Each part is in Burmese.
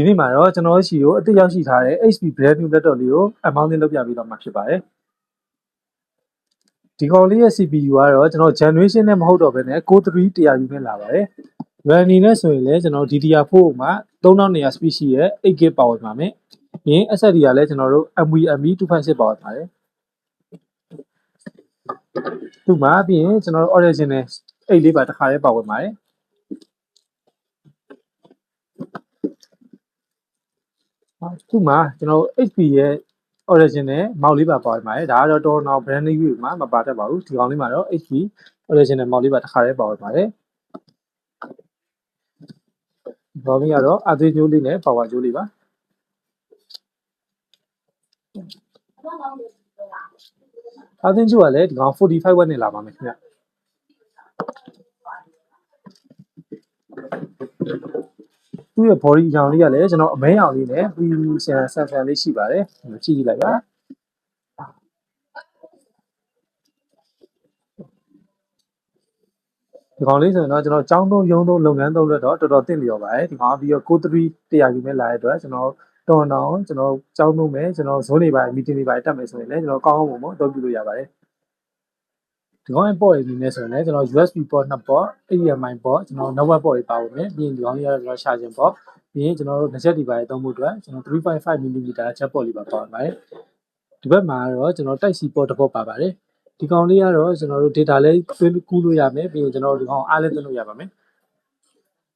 ဒီနေ့မှာတော့ကျွန်တော်ရှိကိုအသစ်ရောက်ရှိထားတဲ့ HP brand new laptop လေးကိုအမောင်းလေးလုပ်ပြပေးတော့မှာဖြစ်ပါတယ်ဒီကောင်လေးရဲ့ CPU ကတော့ကျွန်တော် generation နဲ့မဟုတ်တော့ဘဲနဲ့ Core 3 100U နဲ့လာပါတယ် RAM အနေနဲ့ဆိုရင်လည်းကျွန်တော် DDR4 မှာ3200 speed ရှိရဲ့ 8GB ပါဝင်ပါမယ်ပြီးရင် SSD ကလည်းကျွန်တော်တို့ NVMe 256ပါဝင်ပါတယ်သူ့မှာပြီးရင်ကျွန်တော်တို့ original 8လေးပါတစ်ခါလေးပါဝင်ပါတယ်သူ့မှာကျွန်တော် HP ရဲ့ original မောက်လေးပါပါဝင်ပါတယ်ဒါကတော့တော်တော် brand new မှာမပါတတ်ပါဘူးဒီကောင်လေးမှာတော့ HP original မောက်လေးပါတစ်ခါလေးပါဝင်ပါတယ်ဘောင်းလေးကတော့အသေးကျိုးလေးနဲ့ပါဝါကျိုးလေးပါအသေးကျိုးကလည်းဒီကောင်45 watt နဲ့လာပါမယ်ခင်ဗျသူ့ရဲ့ body အကြောင်းလေးကလည်းကျွန်တော်အမဲရောင်လေးနဲ့ premium sensor လေးရှိပါတယ်ကြည့်ကြည့်လိုက်ပါဒီကောင်လေးဆိုရင်တော့ကျွန်တော်ចောင်းသုံးရုံးသုံးလုပ်ငန်းသုံးလို့တော့တော်တော်သင့်လျော်ပါတယ်ဒီကောင်ပြီးတော့ Core 3 100U နဲ့လာတဲ့အတွက်ကျွန်တော်တော်တော်ကျွန်တော်ចောင်းသုံးမယ်ကျွန်တော်ဇုံးနေပါ meeting တွေပါတက်မယ်ဆိုရင်လည်းကျွန်တော်ကောင်းကောင်းပုံအသုံးပြုလို့ရပါတယ်ဒီကောင်ရဲ့ port အနေနဲ့ဆိုရင်လည်းကျွန်တော် USB port 2 port HDMI port ကျွန်တော် network port တွေပါဝင်မယ်ပြီးရင်ဒီကောင်လေးကတော့ကျွန်တော် charging port ပြီးရင်ကျွန်တော်တို့ gadget တွေပါသုံးဖို့အတွက်ကျွန်တော် 3.5mm jack port လေးပါပါဝင်ပါတယ်ဒီဘက်မှာတော့ကျွန်တော် Type C port တစ် port ပါပါတယ်ဒီကောင်လေးကတော့ကျွန်တော်တို့ data လေးသွင်းကူးလို့ရမယ်ပြီးရင်ကျွန်တော်တို့ဒီကောင်အားလည်းသွင်းလို့ရပါမယ်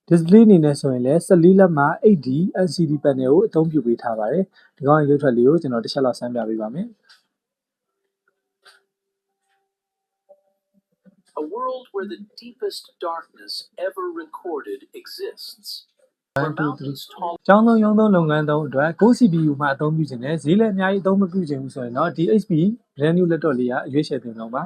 display အနေနဲ့ဆိုရင်လည်း14လက်မှ 8D LCD panel ကိုအသုံးပြုပေးထားပါတယ်ဒီကောင်ရဲ့ရုပ်ထွက်လေးကိုကျွန်တော်တစ်ချက်လောက်ဆန်းပြပေးပါမယ် A world where the deepest darkness ever recorded exists. ကျောင်းသုံးရုံးသုံးလုပ်ငန်းသုံးအတွက် Go CPU မှာအသုံးပြုခြင်းနဲ့ဈေးလည်းအများကြီးအသုံးမပြုခြင်းဘူးဆိုရင်တော့ဒီ HP brand new laptop လေးကအရွေးချယ်တင်တော့ပါ